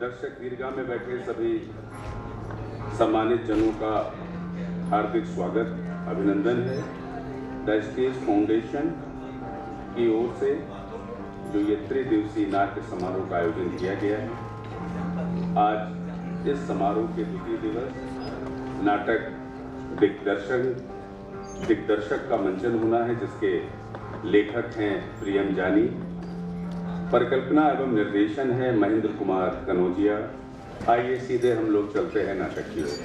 दर्शक दीर्घा में बैठे सभी सम्मानित जनों का हार्दिक स्वागत अभिनंदन है। द स्टेज फाउंडेशन की ओर से जो ये त्रिदिवसीय नाट्य समारोह का आयोजन किया गया है, आज इस समारोह के द्वितीय दिवस नाटक दिग्दर्शक का मंचन होना है, जिसके लेखक हैं प्रियम जानी, परिकल्पना एवं निर्देशन है महेंद्र कुमार कनौजिया। आइए सीधे हम लोग चलते हैं नाटक की ओर।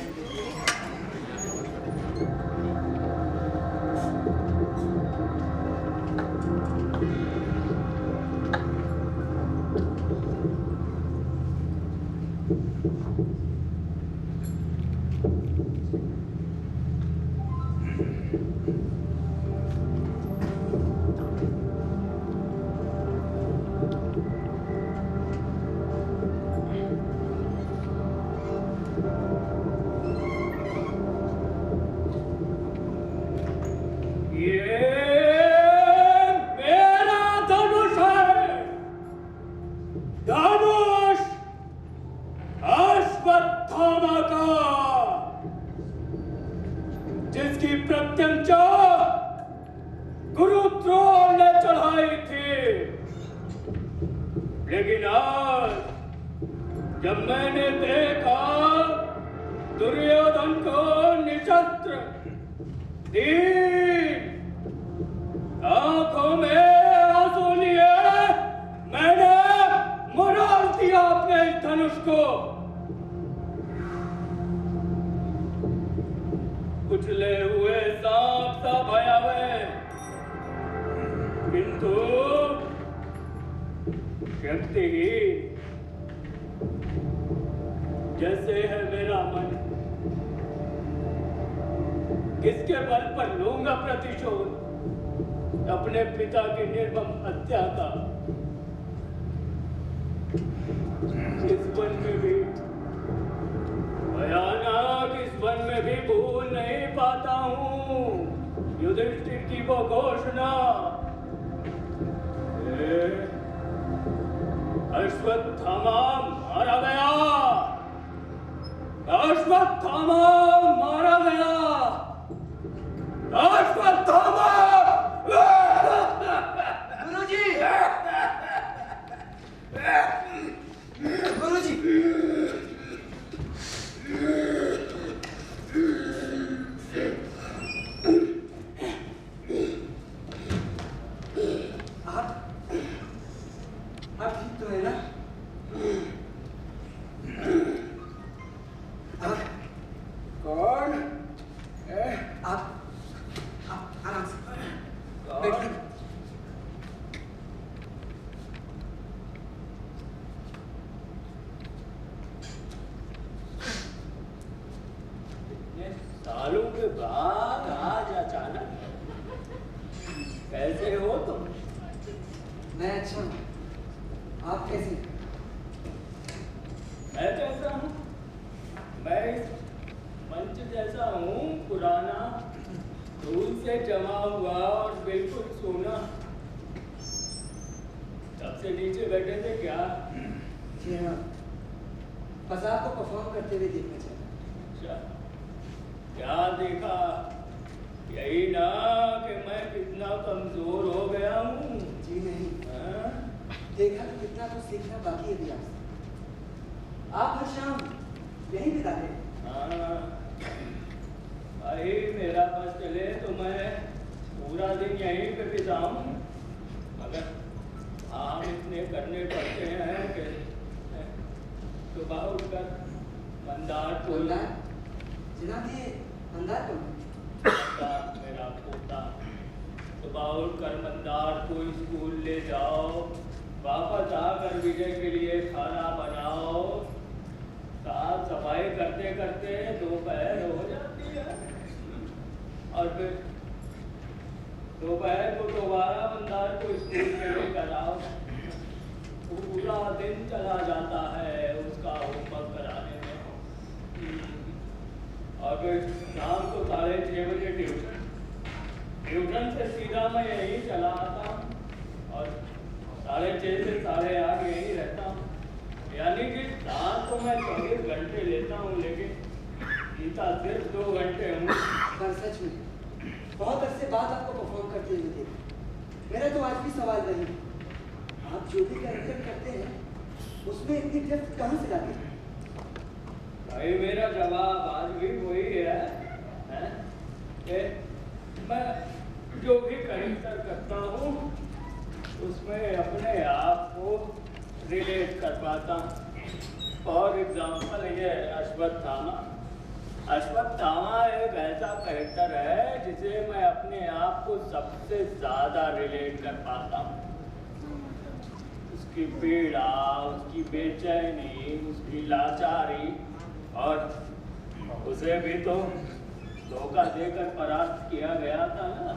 लेकिन आज जब मैंने देखा दुर्योधन को निशस्त्र, आंखों में आंसू लिए मैंने मरोड़ दिया अपने इस धनुष को। कुचले हुए सांप सा भयावह, किंतु शक्तिहीन जैसे है मेरा मन। किसके बल पर लूंगा प्रतिशोध अपने पिता की निर्मम हत्या का। इस वन में भी भयानक, इस वन में भी भूल नहीं पाता हूँ युधिष्ठिर की वो घोषणा, अश्वत्थामा मारा गया, अश्वत्थामा मारा गया, अश्वत्थामा। गुरुजी, गुरुजी, आप ठीक तो है ना? कौन? आप आराम से बैठिए। इतने सालों के बाद आज अचानक कैसे हो तुम? मैं अच्छा हूँ, आप कैसे? मैं कैसा हूँ? मैं मंच जैसा हूँ, पुराना, धूल से जमा हुआ और बिल्कुल सोना। सबसे नीचे बैठे थे क्या? जी हाँ, बस आपको परफॉर्म करते हुए देखना चाहता। अच्छा, क्या देखा? यही ना कि मैं कितना कमजोर हो गया हूँ। जी नहीं, देखा तो कितना कुछ सीखना बाकी है अभी आपसे। आप हर शाम यही बिताते हैं? भाई मेरा बस चले तो मैं पूरा दिन यहीं पे बिताऊं, मगर हम इतने करने पड़ते हैं कि सुबह उठकर मंदार को जनाब, ये मंदार कौन है? मेरा पोता। सुबह उठकर मंदार को स्कूल ले जाओ, वापस आकर विजय के लिए खाना बनाओ, साफ सफाई करते करते दोपहर हो जाती है, और फिर दोपहर को दोबारा मंदार को स्कूल के लिए कराओ। पूरा दिन चला जाता है उसका होमवर्क कराने में, और फिर शाम को 6:30 बजे ट्यूशन से सीधा मैं यहीं चला आता हूँ और 6:30 से 8:30 यहीं रहता हूँ, यानी कि 7 मैं 24 घंटे लेता हूँ, लेकिन जीता सिर्फ 2 घंटे हूँ। पर सच में बहुत अरसे बाद आपको परफॉर्म करते हुए देखा। मेरा तो आज भी सवाल वही है, आप जो भी कैरेक्टर करते हैं उसमें इतनी डेप्थ कहाँ से लाते हैं? भाई मेरा जवाब आज भी वही है कि मैं जो भी कैरेक्टर करता हूँ उसमें अपने आप को रिलेट कर पाता हूँ। फॉर एग्जाम्पल ये अश्वत्थामा एक ऐसा कैरेक्टर है जिसे मैं अपने आप को सबसे ज्यादा रिलेट कर पाता हूँ। उसकी पीड़ा, उसकी बेचैनी, उसकी लाचारी, और उसे भी तो धोखा देकर परास्त किया गया था ना।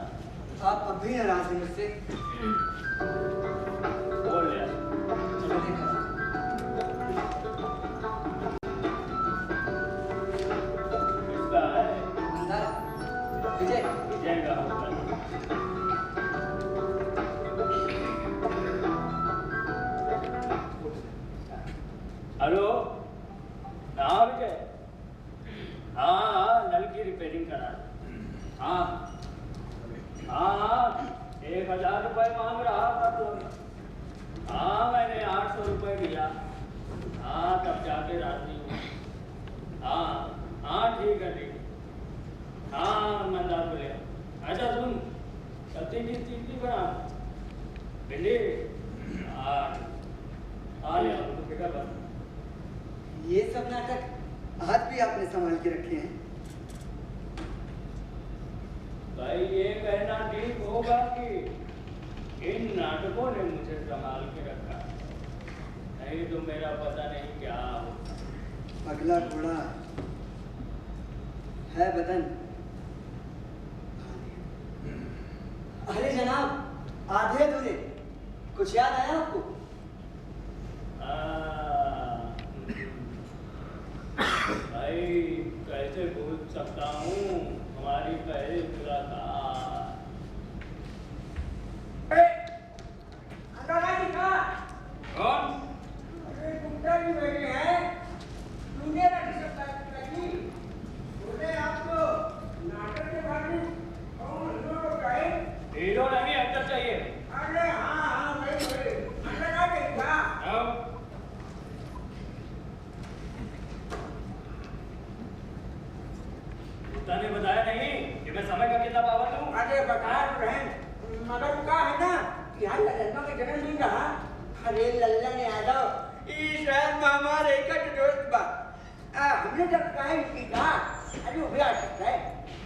आप अब भी नाराज हैं मुझसे? बोल लिया। चलो देखा किसका है? अंधारा विजय विजय का होगा। हेलो, हाँ विजय, हाँ नल की रिपेयरिंग करा। हाँ 1000 रुपए मांग रहा था तो हाँ मैंने 800 रुपए दिया। हाँ तब जाके राजी हुआ। हाँ ठीक है हाँ मंदार बोले। अच्छा सुन, सब्जी की चीज बना भिंडी। हाँ ले आओ तो फिक्र बस। ये सब नाटक आज भी आपने संभाल के रखे हैं? भाई ये कहना ठीक होगा कि इन नाटकों ने मुझे संभाल के रखा, नहीं तो मेरा पता नहीं क्या होता। अगला घोड़ा है बदन। अरे जनाब, आधे अधूरे कुछ याद आया आपको? भाई कैसे भूल सकता हूँ हमारी पहली मुलाकात। कौन? अरे गुप्ता जी बैठे हैं, तूने रखी सकता जी, बोले आपको नाटक के बारे में कौन हीरो को कहे? हीरो नहीं, एक्टर चाहिए। अरे हाँ भाई अंदर आ गई क्या? गुप्ता ने बताया नहीं कि मैं समय का कितना पाबंद हूँ। अरे बता रहे मगर क्या है ना कि यार लल्लन का जन्मदिन रहा। अरे लल्लन यादव इस शहर में हमारे एक दोस्त बा, हमने जब कहा इसकी कहा अरे वो भी आ सकता है,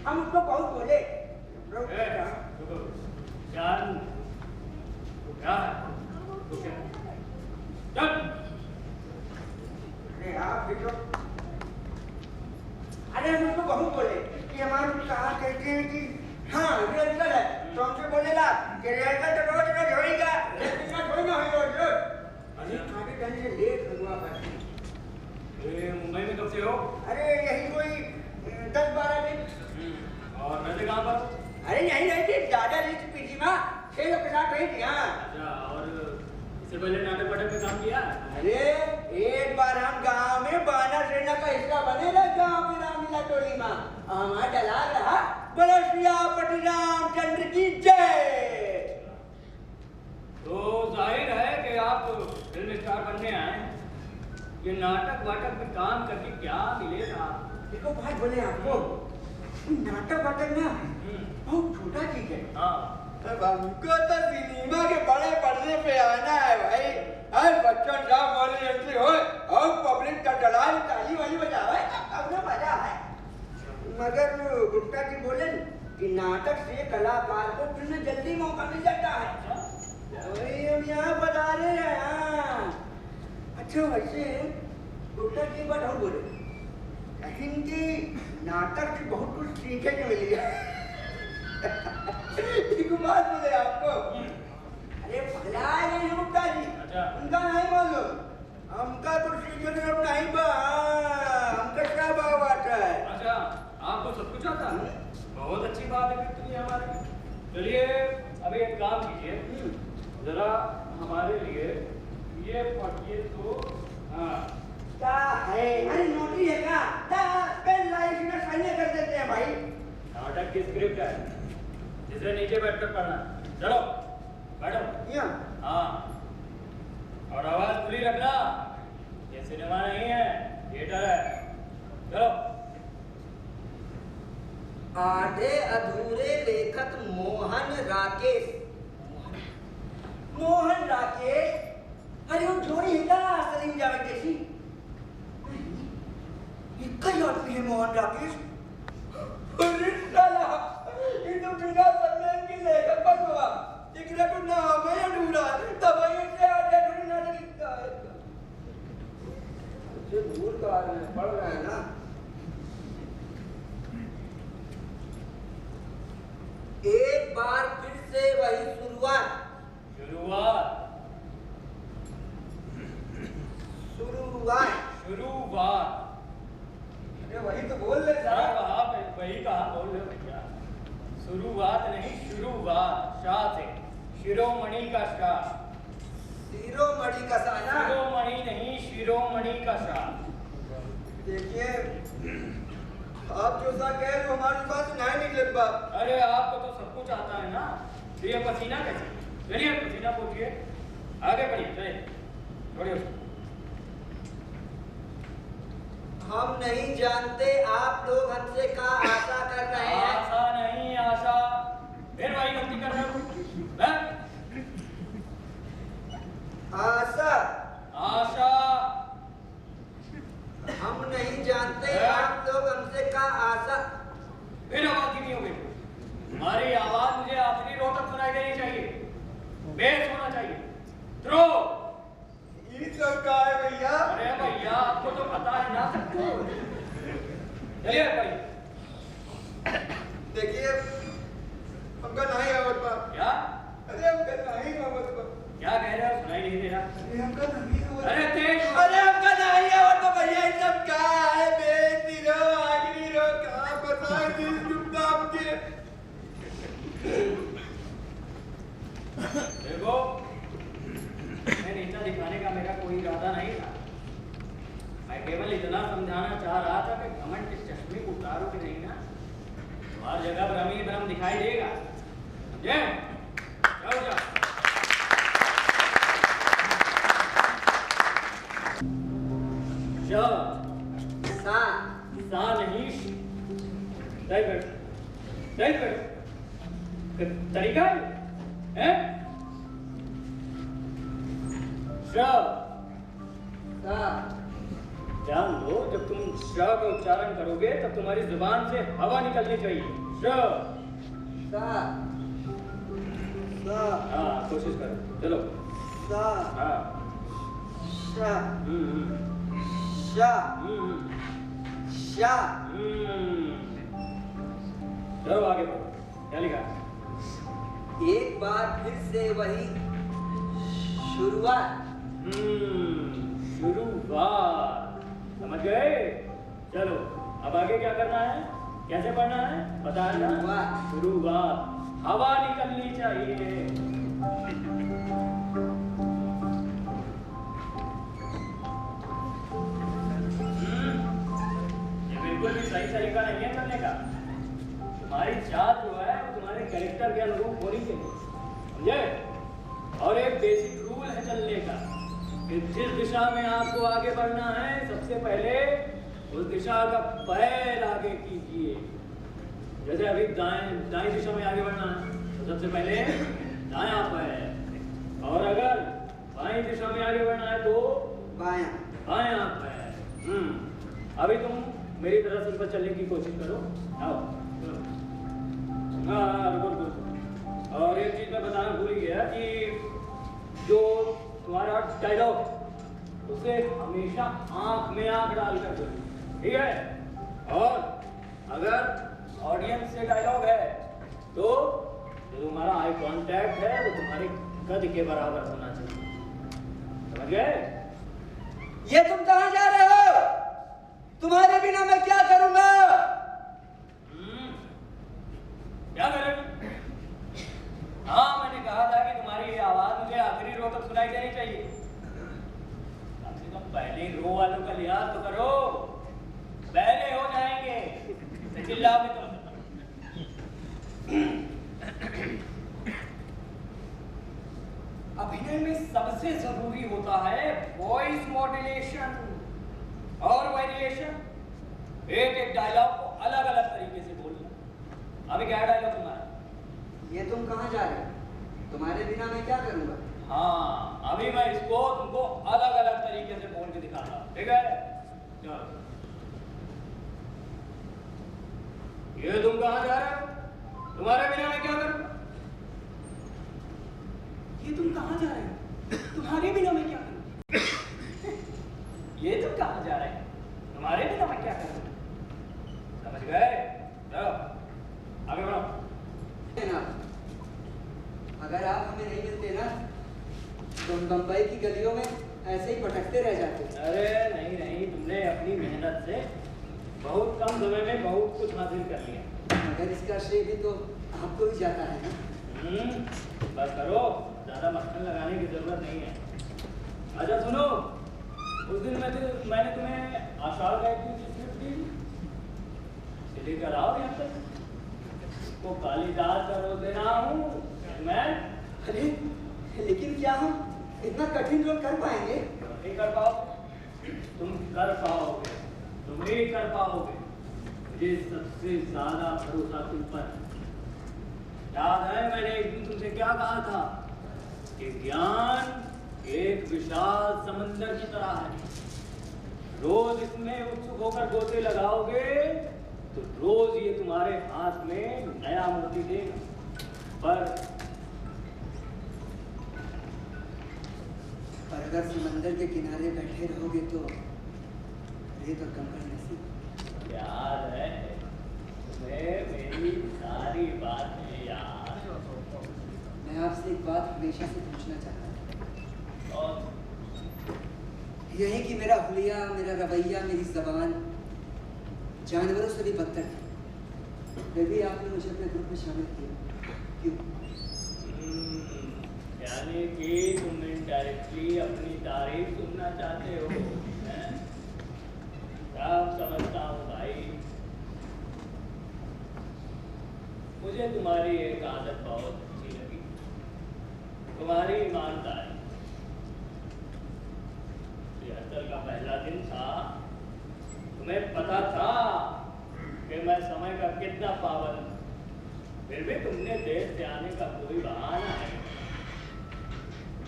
हम उसको बहुत बोले। अरे आप भी तो अरे हम उसको बहुत बोले कि हमारे कहा कहते हैं कि हाँ रिहर्सल है, तो हमसे बोलेगा कि रिहर्सल तो रोज रोज होएगा, लेकिन थोड़ी ना हो रोज रोज। अरे खाने जाने से लेट हुआ करती। मुंबई में कब से हो? अरे यही कोई 10-12 दिन। और रहते कहाँ पर? अरे यहीं रहती दादा जी की पीजी में 6 लोग के साथ रही थी। हाँ अच्छा, और इससे पहले नाटक वाटक में काम किया? अरे एक बार हम गांव में बानर सेना का हिस्सा बने रहे, गांव में रामलीला टोली में हमारा डला रहा बोलो श्रीपति रामचंद्र की जय। तो जाहिर है कि आप फिल्म स्टार बनने आए। ये नाटक वाटक में काम करके क्या मिलेगा? देखो भाई बोले आपको नाटक वाटक ना बहुत छोटा चीज है। हाँ अब हमको तो सिनेमा के बड़े पर्दे पे आना है भाई। हर बच्चों जाओ वाली एंट्री हो और पब्लिक का डलाए ताली वाली बजावे तब ना मजा है। मगर गुप्ता जी बोले कि नाटक से कलाकार को फिर में जल्दी मौका मिल जाता है। वही हम यहाँ बता रहे हैं। हाँ अच्छा वैसे गुप्ता जी एक बात और बोले, लेकिन कि नाटक से बहुत कुछ सीखने को मिली है। एक बात बोले आपको, अरे भला ये गुप्ता जी उनका नहीं मालूम, हमका कुछ सीखने को नहीं बा, हमका क्या भाव आता है। अच्छा, आपको सब कुछ आता है? बहुत अच्छी बात है फिर ये हमारे। चलिए अभी एक काम कीजिए, जरा हमारे लिए ये पढ़िए तो। हाँ क्या है नाटक की स्क्रिप्ट है, जिसे नीचे बैठकर पढ़ना। चलो बैठो। यहाँ हाँ, और आवाज खुली रखना। ये सिनेमा नहीं है, थिएटर है। चलो। आधे अधूरे लेखक मोहन राकेश। मोहन राकेश? अरे वो जोड़ी है क्या सलीम जावेद जैसी? नहीं, कई आदमी है मोहन राकेश। अरे साला, ये तो बिना सम्मान के लेखक बनवा। इकरा तो नाम है अधूरा, तब इससे आधे अधूरे नाटक लिखता है। जो दूर का आदमी पढ़ रहा है ना। एक बार फिर से वही शुरुआत। अरे वही तो बोल रहे साहब, वही कहा बोल रहे हो भैया। शुरुआत नहीं, शुरुआत। शाह से, शिरोमणि का शाह। शिरोमणि का शाह ना? शिरोमणि नहीं, शिरोमणि का शाह। देखिए, आप जो सा कह रहे हो हमारे पास नहीं निकले बात। अरे आपको तो सब कुछ आता है ना, तो ये पसीना कैसे? चलिए पसीना पूछिए, आगे बढ़िए। चलिए बढ़िए। हम नहीं जानते आप लोग हमसे क्या आशा कर रहे हैं। आशा नहीं, आशा। फिर वही गलती कर रहे हो। आशा? आशा। हम नहीं जानते आप लोग हमसे क्या आशा। फिर आवाज धीमी हो गई। हमारी आवाज मुझे आखिरी रो तक सुनाई देनी चाहिए, बेस होना चाहिए। थ्रो। ये सब का है भैया? अरे भैया, आपको तो पता है ना सब कुछ। चलिए पढ़िए। देखिए, हमका नहीं आवत बा। क्या? अरे हमका नहीं आवत बा। क्या कह रहे हो? सुनाई नहीं दे रहा। अरे हमका नहीं आवत। अरे तेज। अरे हमका नहीं आवत बा भैया। ये सब का है? बेटी रो, आखिरी रो, कहाँ बता दी गुप्ता आपके। देखो, मैं नीचा दिखाने का मेरा कोई इरादा नहीं था। मैं केवल इतना समझाना चाह रहा था कि घमंड के चश्मे को उतारो कि नहीं ना, तो हर जगह भ्रम ही भ्रम दिखाई देगा। समझे? जाओ जाओ। सा सा नहीं, सही बैठो, सही बैठो। तरीका है? श। सा ध्यान दो, जब तुम श का उच्चारण करोगे तब तुम्हारी जुबान से हवा निकलनी चाहिए। श। सा सा हाँ, कोशिश करो। चलो। सा हाँ। शा हम्म शा हम्म शा। चलो आगे बढ़ो। क्या लिखा? एक बार फिर से वही शुरुआत। शुरुआत। समझ गए? चलो अब आगे क्या करना है, कैसे पढ़ना है, बता ना। शुरुआत। शुरुआत। हवा निकलनी चाहिए। ये बिल्कुल भी सही तरीका नहीं है करने का। तुम्हारी चाल जो है वो तुम्हारे कैरेक्टर के अनुरूप होनी चाहिए, समझे? और एक बेसिक रूल है चलने का कि जिस दिशा में आपको आगे बढ़ना है, सबसे पहले उस दिशा का पैर आगे कीजिए। जैसे अभी दाएं दिशा में आगे बढ़ना है तो सबसे पहले दायां पैर, और अगर बाएं दिशा में आगे बढ़ना है तो बायां बायां पैर। अभी तुम मेरी तरह सिर पर चलने की कोशिश करो। आओ। हाँ, रुको। और एक चीज मैं बताना भूल गया कि जो तुम्हारा डायलॉग उसे हमेशा आंख में आंख डालकर बोलो, ठीक है? और अगर ऑडियंस से डायलॉग है तो जो तुम्हारा आई कांटेक्ट है वो तुम्हारे कद के बराबर होना चाहिए, समझ गए? ये तुम कहाँ जा रहे हो? तुम्हारे बिना मैं क्या करूंगा? क्या करें? हाँ, मैंने कहा था कि तुम्हारी ये आवाज मुझे आखिरी रो तक सुनाई देनी चाहिए। कम से कम पहले रो वालों का लिहाज तो करो, पहले हो जाएंगे। चिल्लाओगे तुम। सबसे जरूरी होता है वॉइस मॉड्यूलेशन और वेरिएशन। एक एक डायलॉग को अलग अलग तरीके से बोलना। अभी क्या डायलॉग तुम्हारा? ये तुम कहाँ जा रहे हो? तुम्हारे बिना मैं क्या करूँगा? हाँ, अभी मैं इसको तुमको अलग अलग तरीके से बोल के दिखाता हूँ, ठीक है? चलो। ये तुम कहाँ जा रहे हो? तुम्हारे बिना मैं क्या करूँगा? ये तुम कहाँ जा रहे हो? तुम्हारे बिना मैं क्या करूँगा? ये तुम कहाँ जा रहे हो? तुम्हारे बिना मैं क्या करूँगा? समझ गए? चलो, आगे बढ़ो। ना, अगर आप हमें नहीं मिलते ना, तो हम बम्बई की गलियों में ऐसे ही भटकते रह जाते। अरे नहीं नहीं, तुमने अपनी मेहनत से बहुत कम समय में बहुत कुछ हासिल कर लिया। मगर इसका श्रेय भी तो आपको ही जाता है ना। बस करो, ज्यादा मक्खन लगाने की जरूरत नहीं है। अच्छा सुनो, उस दिन मैंने तुम्हें आषाढ़ गायत्री की स्क्रिप्ट दी, लेकर आओ यहाँ तक। वो कालिदास का रोज देना हूँ मैं। अरे लेकिन क्या हम इतना कठिन रोल कर पाएंगे? नहीं कर पाओगे, तुम कर पाओगे, तुम ही कर पाओगे। मुझे सबसे ज्यादा भरोसा तुम पर। याद है मैंने एक दिन तुमसे क्या कहा था कि ज्ञान एक विशाल समंदर की तरह है। रोज इसमें उत्सुक होकर गोते लगाओगे तो रोज ये तुम्हारे हाथ में नया मोती देगा। पर अगर समंदर के किनारे बैठे रहोगे तो रेत और कंकड़ नसीब। याद है तुम्हें मेरी सारी बातें याद? मैं आपसे एक बात हमेशा से पूछना चाहता था, और यही कि मेरा हुलिया, मेरा रवैया, मेरी जबान जानवरों से भी बदतर थी, फिर भी आपने मुझे अपने ग्रुप में शामिल किया। क्यों? यानी कि तुम इनडायरेक्टली अपनी तारीफ सुनना चाहते हो? हैं? सब समझता हूँ भाई। मुझे तुम्हारी एक आदत बहुत अच्छी लगी, तुम्हारी ईमानदारी। रिहर्सल का पहला दिन था, तुम्हें पता था कि मैं समय का कितना पाबंद, फिर भी तुमने देर से आने का कोई बहाना नहीं।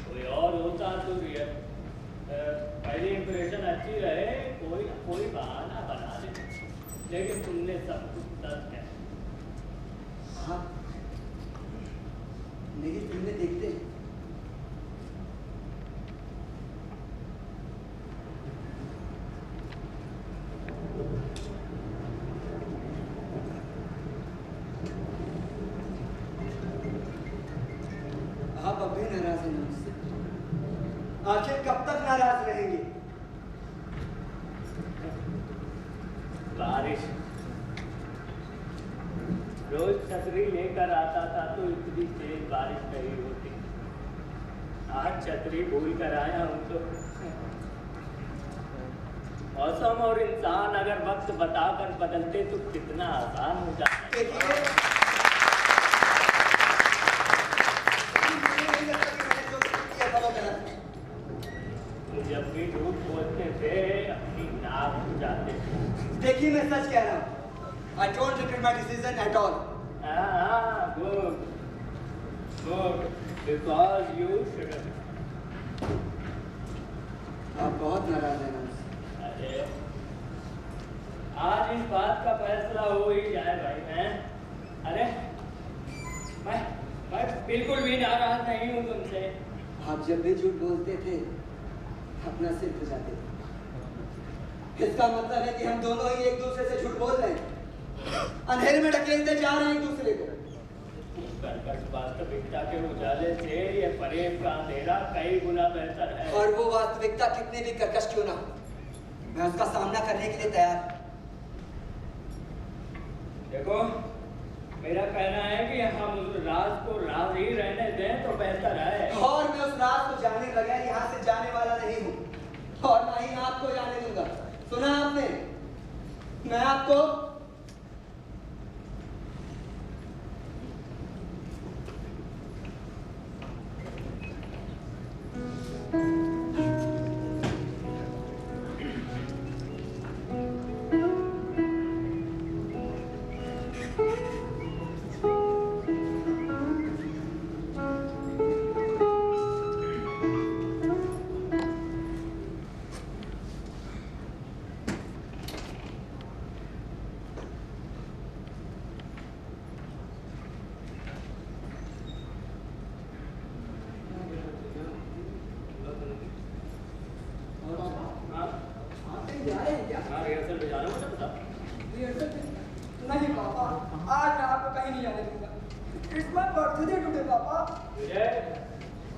कोई और होता तो पहली इंप्रेशन अच्छी रहे, कोई ना कोई बहाना बना देते, लेकिन तुमने सब कुछ सच है। आप मेरी फिल्में देखते हैं? आप अब भी नाराज हैं मुझसे? आखिर कब तक नाराज रहेंगे? बारिश रोज छतरी लेकर आता था तो इतनी तेज बारिश नहीं होती। आज छतरी भूल कर आया हूं तो मौसम और इंसान अगर वक्त बताकर बदलते तो कितना आसान हो जाता। जब भी झूठ बोलते थे अपनी नाक जाते थे। देखिए मैं सच कह रहा हूँ। I don't regret my decision at all. Good. Good. Because you should have. आप बहुत नाराज हैं मुझसे। अरे आज इस बात का फैसला हो ही जाए भाई। अरे मैं बिल्कुल भी नाराज नहीं हूँ तुमसे। आप जब भी झूठ बोलते थे अपना सिर खुजाते थे। इसका मतलब है कि हम दोनों ही एक दूसरे से झूठ बोल रहे हैं, अंधेरे में ढकेलते जा रहे हैं एक दूसरे को। कर्कश वास्तविकता के उजाले से ये फरेब का अंधेरा कई गुना बेहतर है। और वो वास्तविकता कितनी भी कर्कश क्यों ना हो, मैं उसका सामना करने के लिए तैयार। देखो मेरा कहना है कि हम उस राज को राज ही रहने दें तो बेहतर है। और मैं उस राज को जाने बगैर यहाँ से जाने वाला नहीं हूँ, और ना ही आपको जाने दूंगा। सुना आपने? मैं आपको रिहर्सल में जाना मुझे बता। रिहर्सल पे? नहीं पापा, आज मैं आपको कहीं नहीं जाने दूंगा। इट्स माय बर्थडे टुडे पापा। मुझे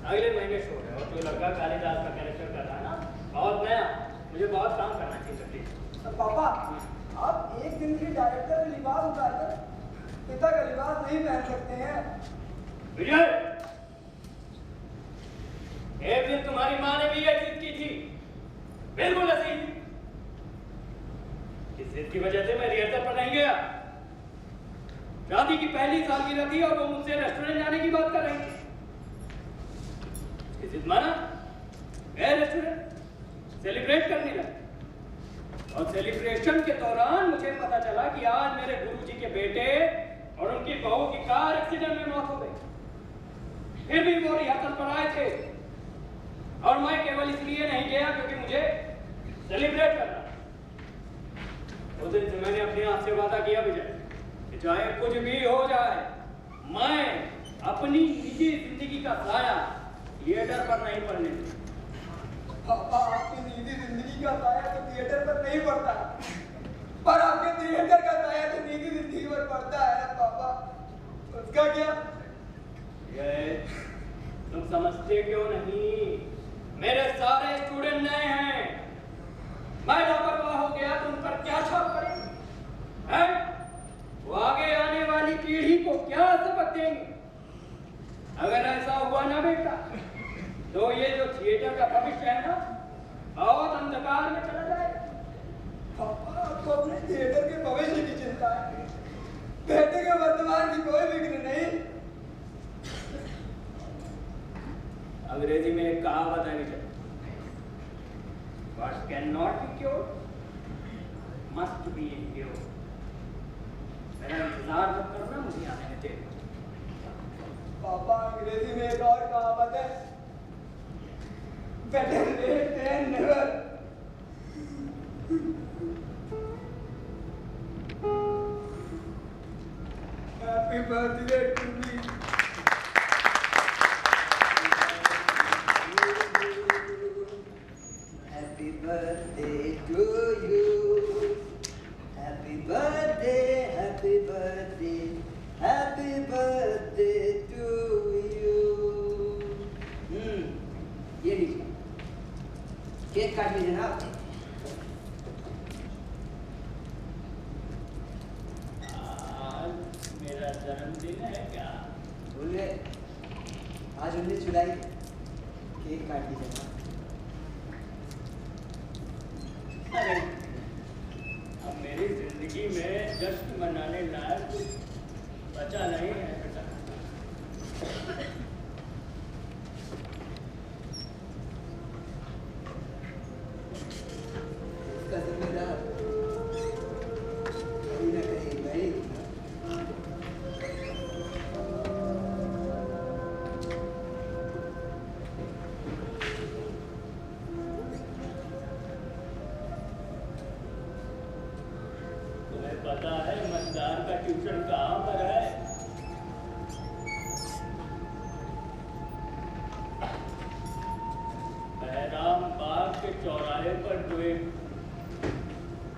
अगले महीने शो है और जो लड़का कालिदास का कैरेक्टर कर रहा है ना, बहुत नया, मुझे बहुत काम करना चाहिए प्लीज। पापा, आप एक दिन के डायरेक्टर का लिबास उतारकर पिता का लिबास नहीं पहन सकते हैं। विजय, एक दिन तुम्हारी माँ ने भी यह जिद की थी, बिल्कुल ऐसी। इस जिद की वजह से मैं रिहर्सल पर नहीं गया। शादी की पहली सालगिरह थी और वो मुझसे रेस्टोरेंट जाने की बात कर रही थी। इसकी जिद माना, गए रेस्टोरेंट सेलिब्रेट करने लगे। और सेलिब्रेशन के दौरान मुझे पता चला कि आज मेरे गुरुजी के बेटे और उनकी बहू की कार एक्सीडेंट में मौत हो गई। फिर भी वो रिहर्सल पर आए थे और मैं केवल इसलिए नहीं गया क्योंकि मुझे सेलिब्रेट करना। उस दिन से मैंने अपने आप से वादा किया विजय कि चाहे कुछ भी हो जाए, मैं अपनी निजी जिंदगी का साया थिएटर पर नहीं पड़ने दूंगा। पापा, आपकी निजी जिंदगी का साया तो थिएटर पर नहीं पड़ता, पर आपके थिएटर का साया तो निजी जिंदगी पर पड़ता है पापा। उसका क्या? ये तुम समझते क्यों नहीं? मेरे सारे स्टूडेंट नए हैं। मैं लापरवाह हो गया तो उन पर क्या छाप पड़ेगी? हैं? वो आगे आने वाली पीढ़ी को क्या सबक देंगे? अगर ऐसा हुआ ना बेटा, तो ये जो थिएटर का भविष्य है ना, बहुत अंधकार में चला जाएगा। पापा, आपको अपने थिएटर के भविष्य की चिंता है, बेटे के वर्तमान की कोई फिक्र नहीं। अंग्रेजी में एक कहावत है विजय, What cannot be cured must be endured। मेरा इंतजार मत करना, मुझे आने में देर। पापा, अंग्रेजी में एक और कहावत है, better late than never। Happy birthday to me। Happy birthday to you। Happy birthday, happy birthday, happy birthday to you। ये लीजिए, केक काट लीजिए ना आप। आज मेरा जन्मदिन है क्या? बोले, आज 19 जुलाई, केक काट लीजिए ना। अरे, अब मेरी जिंदगी में जश्न मनाने लायक कुछ बचा नहीं है बेटा। इसका जिम्मेदार कहीं ना कहीं मैं ही हूँ। तुम्हें पता है मतदान का ट्यूशन कहाँ पर है? बहराम बाग के चौराहे पर जो एक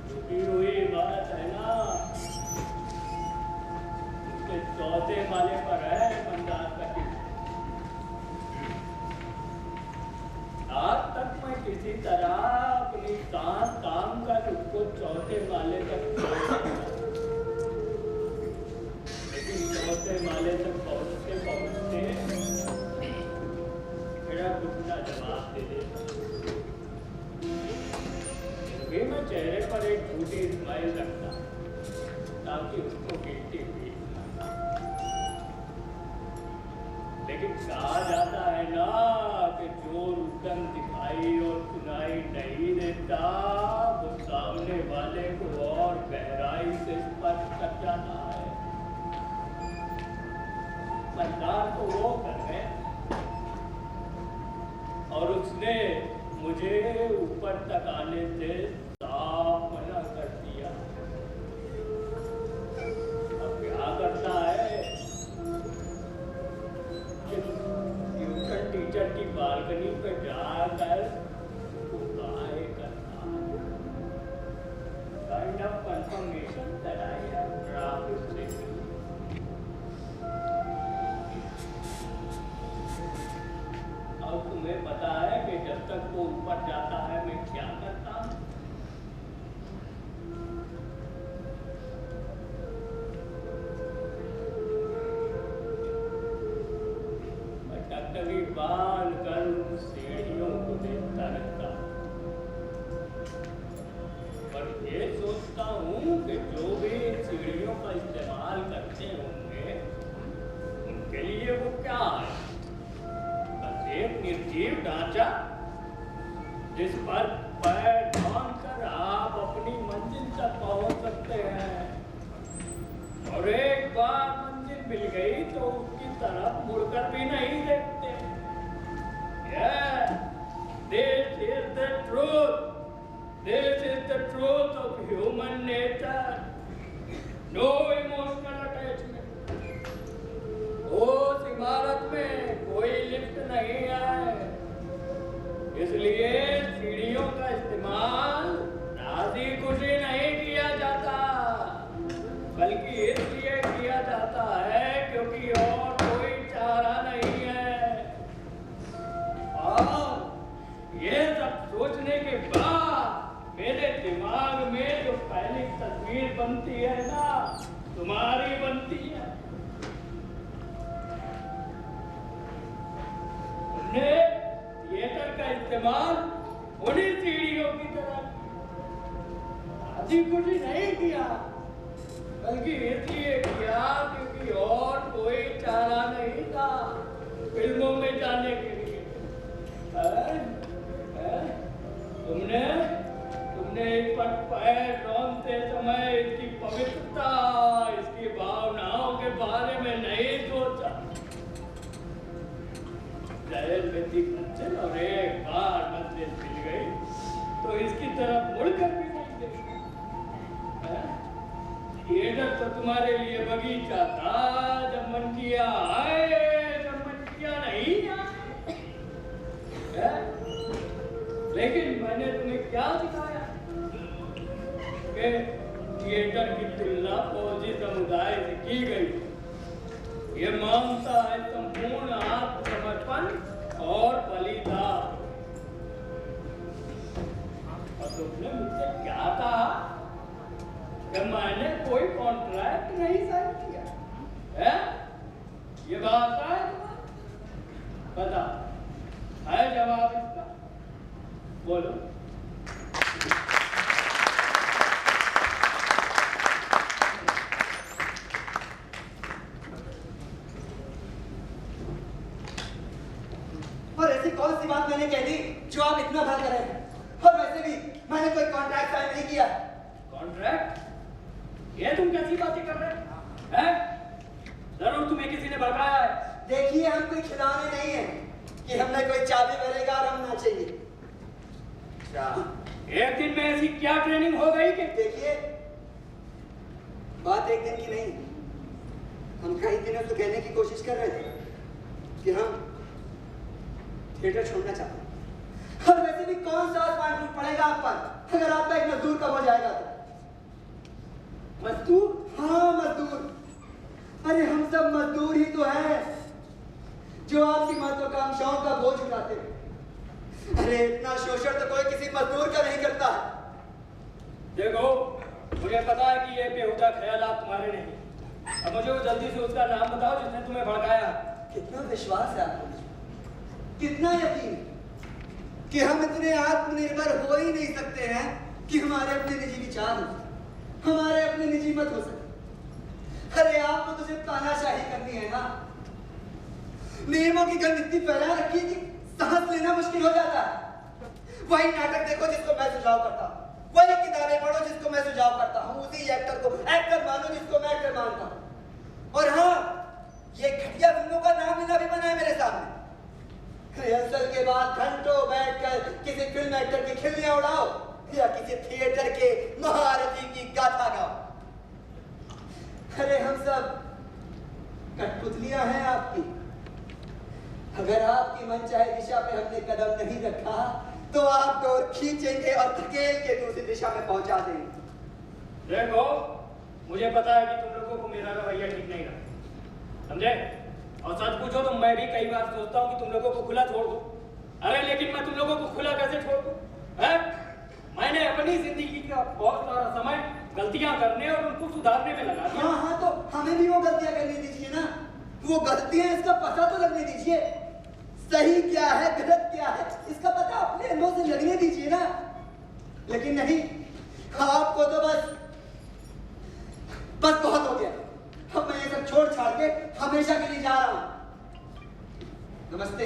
टूटी हुई इमारत है ना, उसके चौथे माले पर है मतदान का ट्यूशन। आज तक मैं किसी तरह अपनी सांस काम कर उसको चौथे माले तक लेकिन चौथे माले तक पहुंचते पहुंचते मेरा घुटना जवाब दे देता। फिर भी मैं चेहरे पर एक झूठी स्माइल रखता ताकि उसको गिनती हुई। लेकिन कहा जाता है ना कि जो रुदन दिखाई और सुनाई नहीं देता, वो सामने वाले को और गहराई से स्पर्श कर जाता है। मतदान तो वो कर गए और उसने मुझे ऊपर तक आने से साफ मना कर दिया। अब क्या करता है, ट्यूशन टीचर की बालकनी पे जाकर गाए करना। निर्जीव ढांचा जिस पर पैर बांधकर आप अपनी मंजिल तक पहुंच सकते हैं, और एक बार मंजिल मिल गई तो उसकी तरफ मुड़कर भी नहीं देखते। This is the truth. This is the truth of human nature. No emotional attachment. उस इमारत में कोई लिफ्ट नहीं है, इसलिए सीढ़ियों का इस्तेमाल राजी खुशी नहीं किया जाता, बल्कि इसलिए किया जाता है क्योंकि और कोई चारा नहीं है। और ये सब सोचने के बाद मेरे दिमाग में जो पहली तस्वीर बनती है ना, तुम्हारी बनती है। तुमने थिएटर का इस्तेमाल उन्हीं सीढ़ियों की तरह राजी खुशी नहीं किया, बल्कि इसलिए किया क्योंकि और कोई चारा नहीं था फिल्मों में जाने के लिए। तुमने इस पर पैर रौंदते समय इसकी पवित्रता, इसकी भावनाओं के बारे में नहीं सोचा। जहल में थी मंजिल, और एक बार मंजिल मिल गई तो इसकी तरफ मुड़कर भी नहीं देखी। थिएटर तो तुम्हारे लिए बगीचा था, जब मन किया आए, जब मन किया नहीं आए। लेकिन मैंने तुम्हें क्या सिखाया कि थिएटर की तुलना फौजी समुदाय से की गई। ये मानता है संपूर्ण आत्मसमर्पण और बलिदान। और तुमने मुझसे क्या कहा कि मैंने कोई कॉन्ट्रैक्ट नहीं साइन किया है? ये बात है बता, है जवाब इसका? बोलो। और ऐसी कौन सी बात मैंने कह दी जो आप इतना भर कर रहे हैं? और वैसे भी मैंने कोई कॉन्ट्रैक्ट साइन नहीं किया। कॉन्ट्रैक्ट? ये तुम कैसी बातें कर रहे हैं? जरूर तुम्हें किसी ने भड़काया है। देखिए, हम कोई खिलौने नहीं है कि हमें कोई चाबी मिलेगा और हम नाचेंगे। एक दिन में ऐसी क्या ट्रेनिंग हो गई कि? देखिए, बात एक दिन की नहीं, हम कई दिनों से कहने की कोशिश कर रहे थे कि हम थिएटर छोड़ना चाहते हैं। और वैसे भी कौन सा आसमान टूट पड़ेगा आप पर अगर आपका एक मजदूर कम हो जाएगा तो? मजदूर? हाँ, मजदूर। अरे हम सब मजदूर ही तो हैं जो आपकी महत्वाकांक्षाओं का बोझ उठाते हैं। अरे इतना शोषण तो कोई किसी मजदूर का नहीं करता। देखो, मुझे पता है कि ये बेहुदा ख्यालात तुम्हारे नहीं। अब मुझे जल्दी से उसका नाम बताओ जिसने तुम्हें भड़काया। कितना विश्वास है आपको, कितना यकीन कि हम इतने आत्मनिर्भर हो ही नहीं सकते हैं कि हमारे अपने निजी विचार हो, हमारे अपने निजी मत हो सके। अरे आपको तो सिर्फ तानाशाही करनी है ना। नियमों की गंध इतनी फैला रखी है कि सांस लेना मुश्किल हो जाता है। वही नाटक देखो जिसको मैं सुझाव करता हूँ, वही किताबें पढ़ो जिसको मैं सुझाव करता हूँ, उसी एक्टर को एक्टर मानो जिसको मैं एक्टर मानता हूँ। और हाँ, ये घटिया फिल्मों का नाम लेना भी मना है मेरे सामने। रिहर्सल के बाद घंटों बैठकर किसी फिल्म एक्टर की खिल्लियां उड़ाओ या किसी थिएटर के महारथी की गाथा गाओ। अरे हम सब कठपुतलियां हैं आपकी। अगर आपकी मनचाही दिशा पे हमने कदम नहीं रखा तो आप डोर खींचेंगे और धकेल के दूसरी दिशा में पहुंचा देंगे। देखो, मुझे पता है कि तुम लोगों को मेरा रवैया ठीक नहीं रहा, समझे? और सच पूछो तो मैं भी कई बार सोचता हूँ कि तुम लोगों को खुला छोड़ दूं। अरे लेकिन मैं तुम लोगों को खुला कैसे छोड़ दूं? मैंने अपनी जिंदगी का बहुत सारा समय गलतियां करने और उनको सुधारने में लगा दिया। हाँ, तो हमें भी वो गलतियां करने दीजिए ना। वो गलतियां, इसका पता तो लगने दीजिए। सही क्या है, गलत क्या है, इसका पता अपने अनुभव से लगने दीजिए ना। लेकिन नहीं, आपको तो बस बहुत हो गया। अब मैं ये सब छोड़ छाड़ के हमेशा के लिए जा रहा हूं। नमस्ते।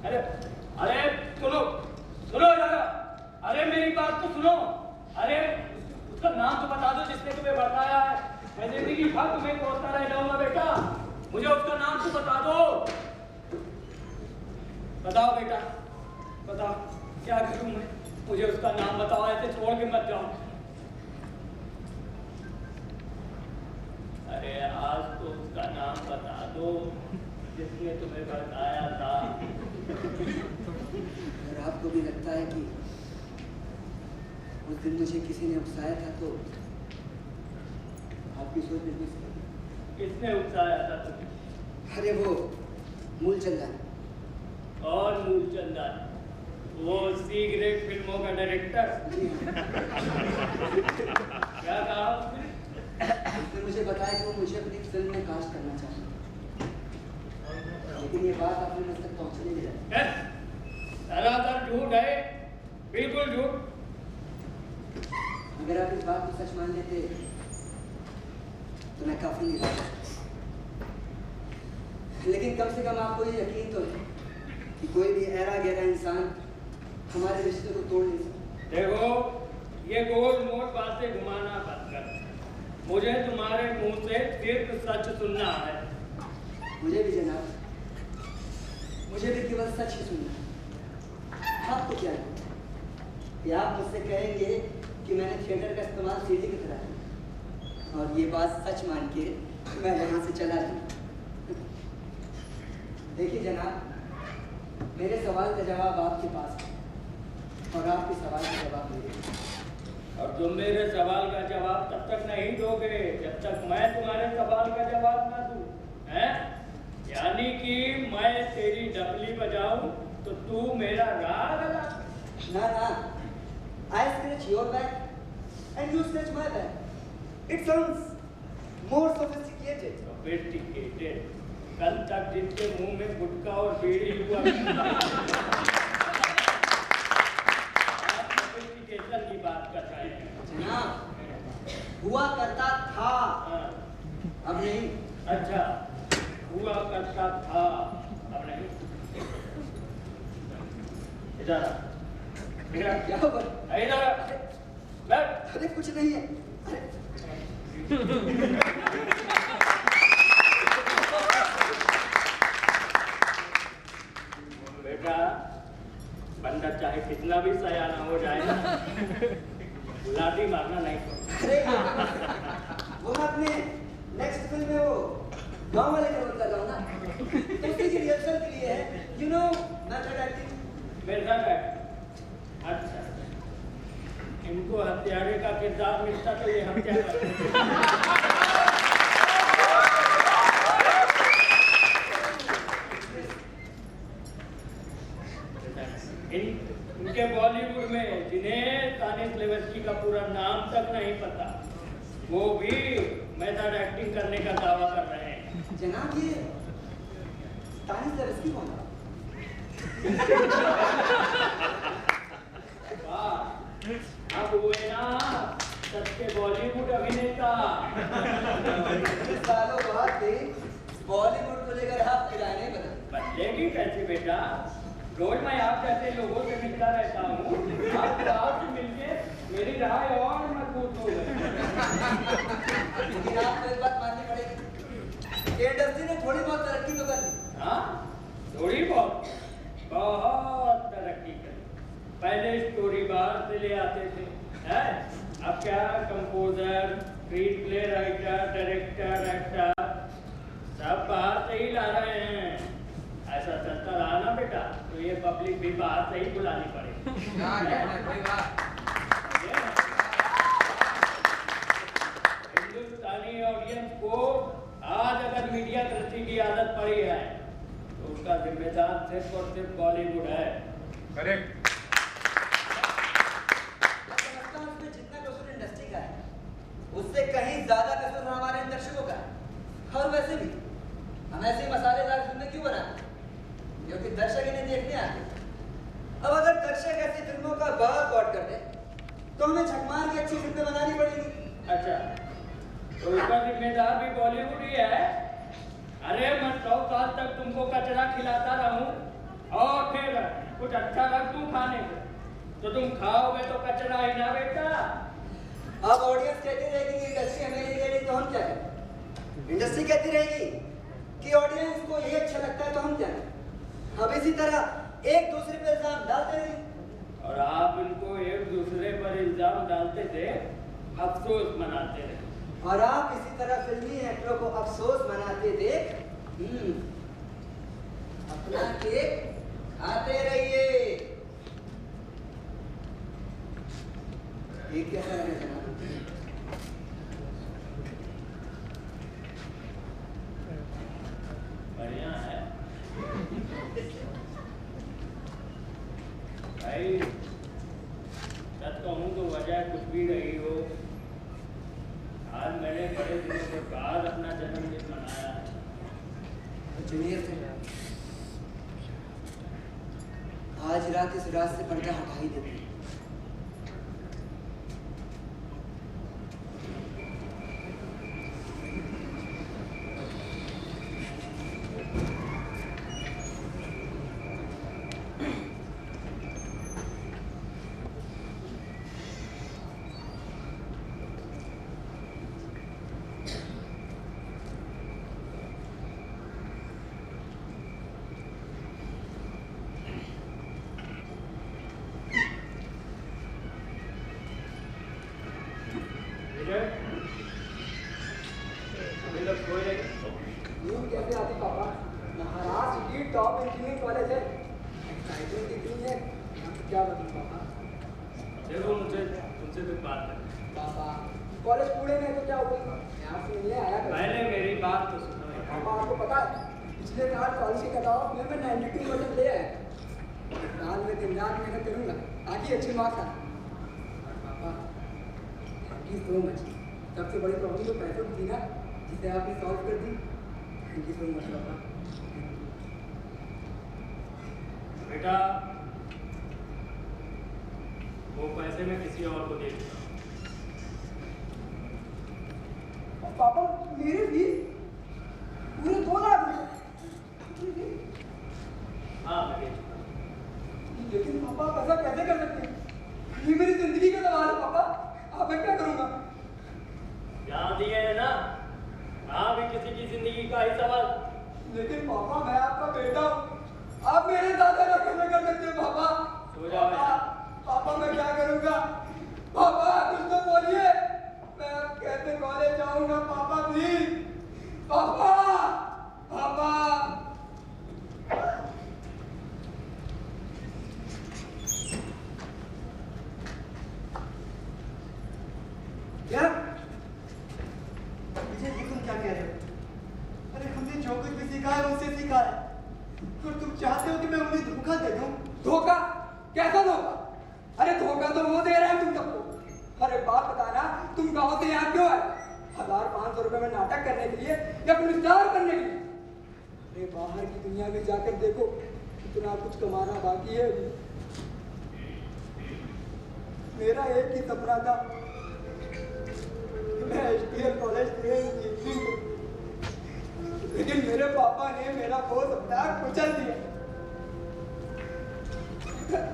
अरे अरे सुनो सुनो यार, अरे मेरी बात तो सुनो। अरे उसका नाम तो बता दो जिसने तुम्हें बताया है। मैं जिंदगी भर तुम्हें कोसता रह जाऊंगा बेटा, मुझे उसका नाम तो बता दो। बताओ बेटा, बताओ क्या करूं मैं, मुझे उसका नाम बताओ, ऐसे छोड़ के मत जाओ। अरे आज तो उसका नाम बता दो जिसने तुम्हें बताया था। अगर आपको भी लगता है कि उस दिन मुझे किसी ने उकसाया था तो आपकी सोच बिल्कुल सही है। किसने उकसाया था तुम्हें? अरे वो मूलचंदा। और मूलचंदा वो सी ग्रेड फिल्मों का डायरेक्टर? क्या कहा उसने? उसने मुझे बताया कि वो मुझे अपनी फिल्म में कास्ट करना चाहता है, लेकिन ये बात अपने मुझ तक पहुंचने नहीं रही। सरासर झूठ है, बिल्कुल झूठ। अगर आप इस बात को सच मान लेते तो मैं काफी निराश था, लेकिन कम से कम आपको ये यकीन तो है कि कोई भी ऐरा गहरा इंसान हमारे रिश्ते को तोड़ नहीं सकता। देखो ये गोल मोड़ बातें घुमाना बंद कर, मुझे तुम्हारे मुंह से सिर्फ सच सुनना है। मुझे भी जनाब, मुझे भी केवल सच ही सुनना है। आपको क्या लगता है कि आप मुझसे कहेंगे कि मैंने थिएटर का इस्तेमाल सीढ़ी की तरह किया और ये बात सच मान के मैं यहाँ से चला जाऊँ? देखिए जनाब, मेरे सवाल का जवाब आपके पास है और आपके सवाल का जवाब मेरे पास। और तुम मेरे सवाल का जवाब तब तक नहीं दोगे जब तक मैं तुम्हारे सवाल का जवाब ना दूं, हैं? यानी कि मैं तेरी डबली बजाऊं तो तू मेरा राग लगा। ना ना, I scratch your back and you scratch my back. It sounds more sophisticated. Sophisticated? कल तक जिनके मुंह में गुटखा और बीड़ी हुआ सॉफिस्टिकेशन की बात कर रहे हैं। जनाब, हुआ करता था, अब नहीं। अच्छा, हुआ करता था, अब नहीं। इधर क्या हुआ? बैठ। अरे कुछ नहीं है। बेटा, बंदा चाहे कितना भी सयाना हो जाए ना, लाठी मारना नहीं पड़ता। अरे वो मैं अपने नेक्स्ट फिल्म में वो गांव वाले का रोल कर रहा हूँ ना, तो उसकी रिहर्सल के लिए है, you know, method acting. Method acting? अच्छा, इनको हत्यारे का किरदार मिलता तो ये हत्या करते। इनके बॉलीवुड में जिन्हें तानिश लेवेस्की का पूरा नाम तक नहीं पता, वो भी मेथड एक्टिंग करने का दावा कर रहे हैं। जनाब, ये तानिश लेवेस्की कौन है? अब हुए ना सबके बॉलीवुड अभिनेता। सालों बाद भी बॉलीवुड को लेकर आप किराने बदलेगी कैसे बेटा? रोज मैं आप जैसे लोगों से मिलता रहता हूँ, आपसे मिलके मेरी राय और मजबूत हो गई। लेकिन आपको एक बात माननी पड़ेगी, इंडस्ट्री ने थोड़ी बहुत तरक्की तो कर ली। हाँ, थोड़ी बहुत, बहुत तरक्की कर। पहले स्टोरी बाहर से ले आते थे, हैं? अब क्या composer, screen play writer, director, actor सब बाहर से ही ला रहे हैं। ऐसा चलता रहा ना बेटा तो ये पब्लिक भी बाहर से ही बुलानी पड़ेगी। हिंदुस्तानी ऑडियंस को आज अगर मीडिया दृष्टि की आदत पड़ी है तो उसका जिम्मेदार सिर्फ और सिर्फ बॉलीवुड है। करेक्ट। मैं समझता हूँ इसमें जितना कसूर इंडस्ट्री का है, उससे कहीं ज्यादा कसूर हमारे दर्शकों का है। और वैसे भी हम ऐसी मसालेदार फिल्में क्यों बनाते? क्योंकि दर्शक इन्हें देखने आते। अब अगर दर्शक ऐसी फिल्मों का बॉयकॉट कर दे तो हमें झक मार के अच्छी फिल्में बनानी पड़ेगी। अच्छा, तो उसका जिम्मेदार भी बॉलीवुड ही है। अरे मैं 100 साल तक तुमको कचरा खिलाता रहूं और फिर कुछ अच्छा रख दूं खाने को, तो तुम खाओगे तो कचरा ही ना बेटा। अब ऑडियंस कहती रहेगी कि इंडस्ट्री हमें नहीं दे रही तो हम क्या करें? इंडस्ट्री कहती रहेगी कि ऑडियंस को ये अच्छा लगता है तो हम क्या करें? अब इसी तरह एक दूसरे पर इल्जाम डालते रहे और आप इनको एक दूसरे पर इल्जाम डालते थे, अफसोस मनाते रहे। और आप इसी तरह फिल्मी एक्टरों को अफसोस मनाते थे। अपना केक खाते रहिए। ये कैसा लगा जनाब? बढ़िया है भाई। सच कहूँ तो वजह कुछ भी रही हो, आज मैंने बड़े दिनों के बाद अपना जन्मदिन मनाया है। जूनियर थे, आज रात इस रात से पर्दा हटा ही देते। सबसे बड़ी प्रॉब्लम तो पैसों की थी ना, जिसे आपने सॉल्व कर दी। थैंक यू सो मच पापा। बेटा वो पैसे मैं किसी और को दे दूंगा। पापा मेरी फीस पूरे 2 लाख रुपए। हाँ मैं दे दूंगा। लेकिन पापा आप ऐसा कैसे कर सकते हैं? ये मेरी जिंदगी का सवाल है पापा। अब मैं क्या करूंगा? ध्यान दिए है ना, हाँ भी किसी की जिंदगी का ही सवाल। लेकिन पापा मैं आपका बेटा हूँ, आप मेरे साथ ऐसा कैसे कर सकते हैं पापा? सो जाओ पापा मैं क्या करूंगा? पापा कुछ तो बोलिए, मैं अब कैसे कॉलेज जाऊंगा? पापा प्लीज, पापा पापा। क्या विजय जी तुम क्या कह रहे हो? अरे हमने जो कुछ भी सीखा है उससे सीखा है, और तुम चाहते हो कि मैं उन्हें धोखा दे दूं? धोखा? कैसा धोखा? अरे धोखा तो वो दे रहे हैं तुम सबको। अरे बात बताना, तुम गाँव से यहाँ क्यों आए? 1500 रुपए में नाटक करने के लिए या फिर स्टार करने के लिए? अरे बाहर की दुनिया में जाकर देखो, इतना कुछ कमाना बाकी है अभी। मेरा एक ही सपना था, मैं STL कॉलेज में, लेकिन मेरे पापा ने मेरा वो सपना कुचल दिया।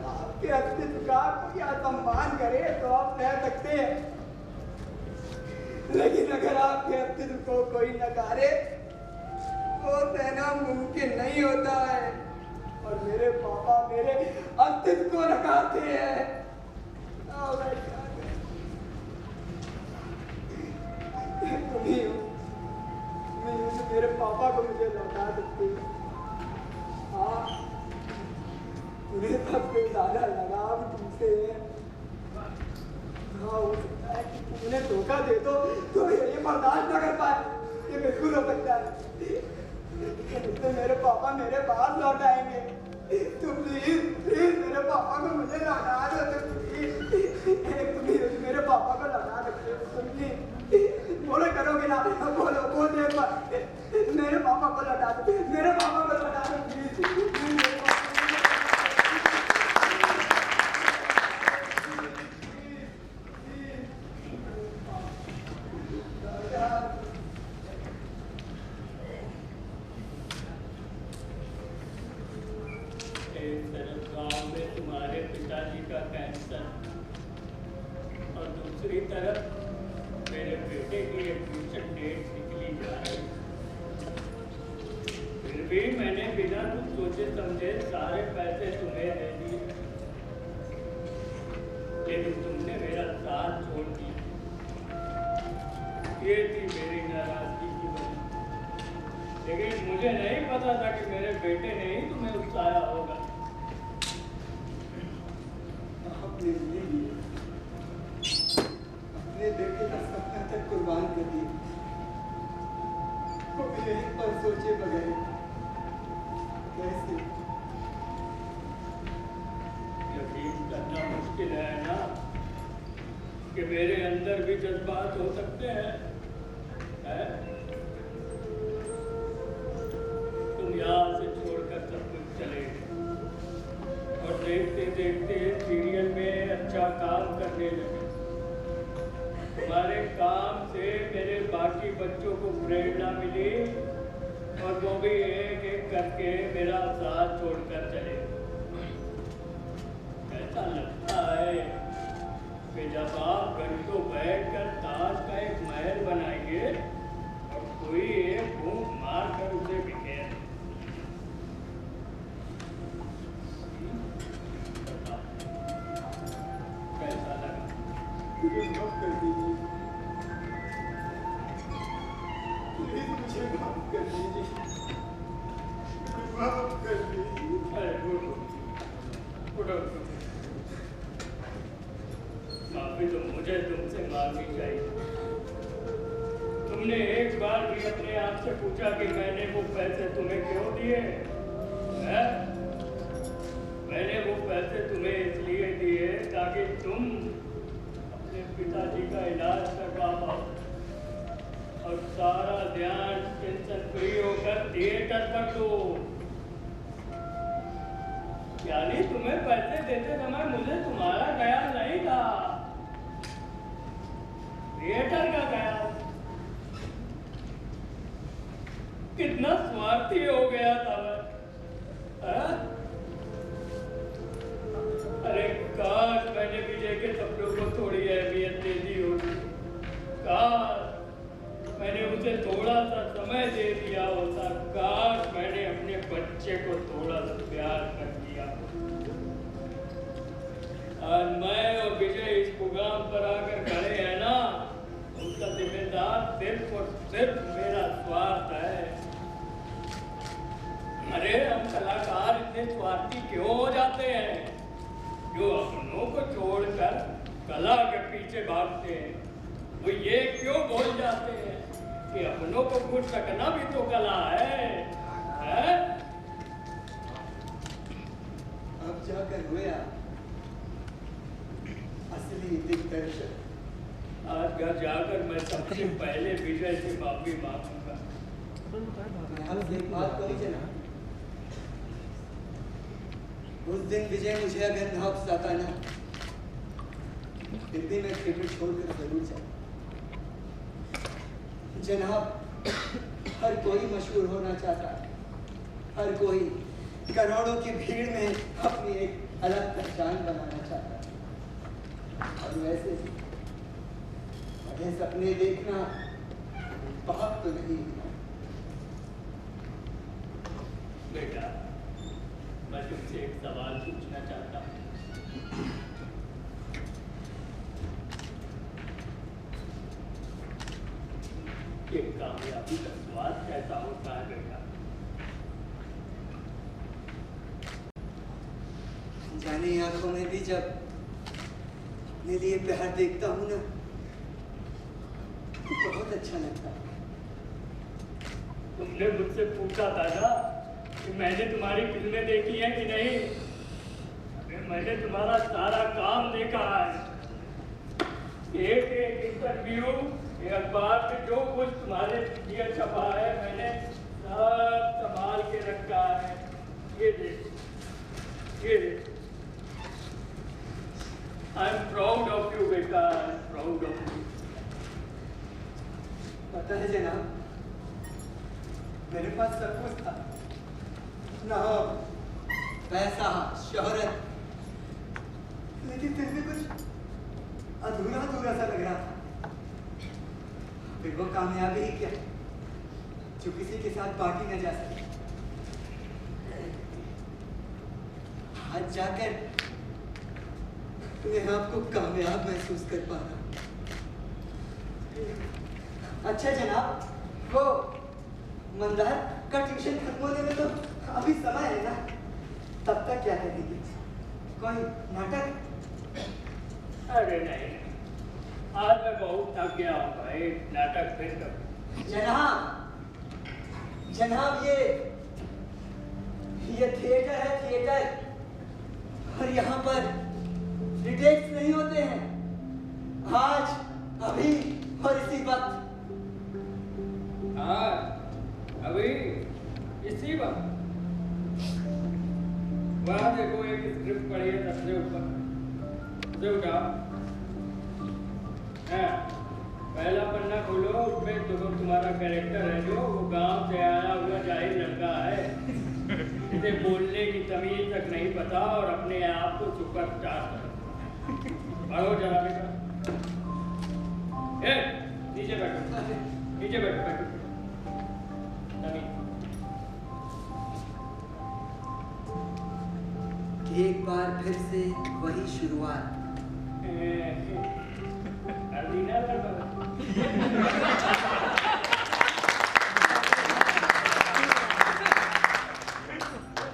आपके अस्तित्व का कोई सम्मान करे तो आप कह सकते हैं, लेकिन अगर आपके अस्तित्व को कोई नकारे वो सहना मुमकिन नहीं होता है। और मेरे पापा मेरे अस्तित्व को नकारते हैं। मेरे पापा को मुझे लौटा सकती है। हाँ, उन्हें सबसे ज्यादा लगाव तुमसे है। हाँ, हो सकता है कि तुम उन्हें धोखा दे दो तो ये बर्दाश्त न कर पाए, ये बिल्कुल हो सकता है। लेकिन मेरे पापा मेरे पास लौट आएंगे। तो प्लीज मेरे पापा को मुझे लौटा दो। तुम मेरे पापा को लौटा सकते हो? तुम बोलो, करोगे ना? बोलो, बोल एक बार, मेरे पापा को लौटा दो, मेरे पापा को लौटा दो प्लीज। गाँव तरफ मेरे बेटे की एडमिशन डेट निकली जा रही। फिर भी मैंने बिना कुछ सोचे समझे सारे पैसे तुम्हें दे दिए, लेकिन तुमने मेरा साथ छोड़ दिया। ये थी मेरी नाराजगी की वजह, लेकिन मुझे नहीं पता था कि मेरे बेटे ने ही तुम्हें उकसाया होगा। अपने लिए अपने बेटे का सपना तक कुर्बान कर दिया, कभी यही पर सोचे बगैर कैसे? यकीन करना मुश्किल है ना कि मेरे अंदर भी जज्बात हो सकते हैं, है? तुम यहाँ से छोड़कर सब कुछ चले गए और देखते देखते सीरियल में अच्छा काम करने लगे। तुम्हारे काम से मेरे बाकी बच्चों को प्रेरणा मिली और वो भी एक एक करके मेरा साथ छोड़कर चले। ऐसा लगता है कि जब आप घंटों बैठकर ताश का एक महल बनाएंगे और कोई एक फूंक मार कर उसे बिखेर दे। कैसा लगा? मुझे माफ कर दीजिए, प्लीज मुझे माफ कर दीजिए, माफ कर दीजिए। अरे उठो, माफी तो मुझे तुमसे मांगनी चाहिए। तुमने एक बार भी अपने आप से पूछा कि मैंने वो पैसे तुम्हें क्यों दिए? हैं? मैंने वो पैसे तुम्हें इसलिए दिए ताकि तुम अपने पिताजी का इलाज करवा पाओ और सारा ध्यान टेंशन फ्री होकर थिएटर पर दो। यानी तुम्हें पैसे देते समय मुझे तुम्हारा ख्याल नहीं था, थिएटर का ख्याल। कितना स्वार्थी हो गया था मैं। अरे काश मैंने विजय के सपनों को थोड़ी अहमियत दे दी होती, काश मैंने उसे थोड़ा सा समय दे दिया होता, काश मैंने अपने बच्चे को थोड़ा सा प्यार कर दिया। आज मैं और विजय इस मुकाम पर आकर खड़े हैं ना, उसका जिम्मेदार सिर्फ और सिर्फ मेरा स्वार्थ है। अरे हम कलाकार इतने स्वार्थी क्यों हो जाते हैं, जो अपनों को छोड़कर कला के पीछे भागते हैं? वो ये क्यों भूल जाते हैं कि अपनों को खुश रखना भी तो कला है? अब जाकर हुआ असली दिग्दर्शक। आज घर जाकर मैं सबसे पहले विजय से माफी मांगूंगा। आपसे एक बात कही जना, उस दिन विजय मुझे अगर ना उकसाता ना, फिर भी मैं थिएटर छोड़कर जरूर जाऊँ। जनाब, हर कोई मशहूर होना चाहता है, हर कोई करोड़ों की भीड़ में अपनी एक अलग पहचान बनाना चाहता है। और वैसे बड़े सपने देखना पाप तो नहीं है। बेटा, मैं तुमसे एक सवाल पूछना चाहता हूँ। एक कामयाबी का स्वाद कैसा होता है बेटा? जाने आंखों में भी जब अपने लिए प्यार देखता हूँ ना, तो बहुत अच्छा लगता है। तुमने मुझसे पूछा था ना कि मैंने तुम्हारी फिल्में देखी हैं कि नहीं? अरे मैंने तुम्हारा सारा काम देखा है। एक एक इंटरव्यू, अखबार में जो कुछ तुम्हारे लिए छपा है, मैंने सब संभाल के रखा है। ये देख, ये देख। I am proud of you बेटा, I am proud of you. पता है जनाब, मेरे पास सब कुछ था, नाम, पैसा, शोहरत, लेकिन फिर भी कुछ अधूरा अधूरा सा लग रहा था। फिर वो कामयाबी ही क्या जो किसी के साथ बांटी न जा सके। आज जाकर मैं आपको कामयाब महसूस कर पा रहा हूं। अच्छा जनाब, वो मंदार का ट्यूशन खत्म होने में तो अभी समय है ना, तब तक क्या करेंगे? कोई नाटक? अरे नहीं, आज मैं बहुत थक गया हूँ भाई, नाटक फिर कब? जनाब, जनाब ये थिएटर है, थिएटर, और यहाँ पर रिटेक्स नहीं होते हैं। आज, अभी और इसी वक्त। हाँ, अभी इसी वक्त। वहाँ देखो एक स्क्रिप्ट पड़ी है सबसे ऊपर, उसे उठाओ। पहला पन्ना खोलो, उसमें तुम्हारा कैरेक्टर है जो वो गांव से आया हुआ जाहिर लड़का है, इसे बोलने की तमीज तक नहीं पता और अपने आप को सुपरस्टार पढ़ो जरा बेटा। नीचे बैठो, नीचे बैठो, बैठो। एक बार फिर से वही शुरुआत।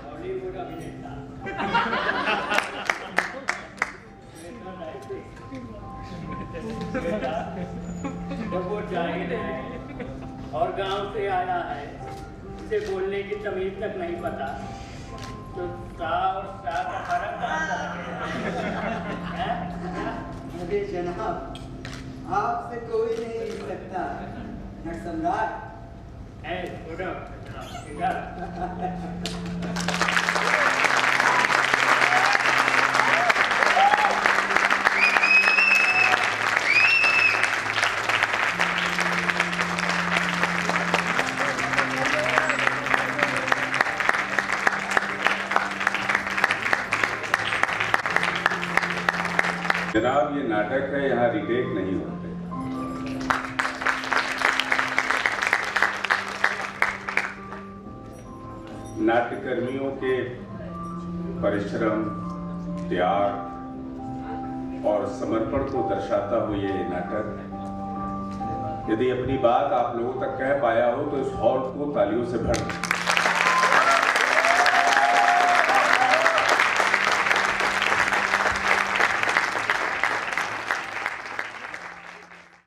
हॉलीवुड अभिनेता जब वो जाहिर है और गांव से आया है, उसे बोलने की तमीज तक नहीं पता, तो सा और सा का फर्क है? अरे जनाब, आपसे कोई नहीं मिल सकता, नट सम्राट। उठो, इधर। जनाब ये नाटक है, यहाँ रिटेक नहीं होते। नाट्यकर्मियों के परिश्रम, त्याग और समर्पण को दर्शाता हुआ ये नाटक, यदि अपनी बात आप लोगों तक कह पाया हो तो इस हॉल को तालियों से भर दें।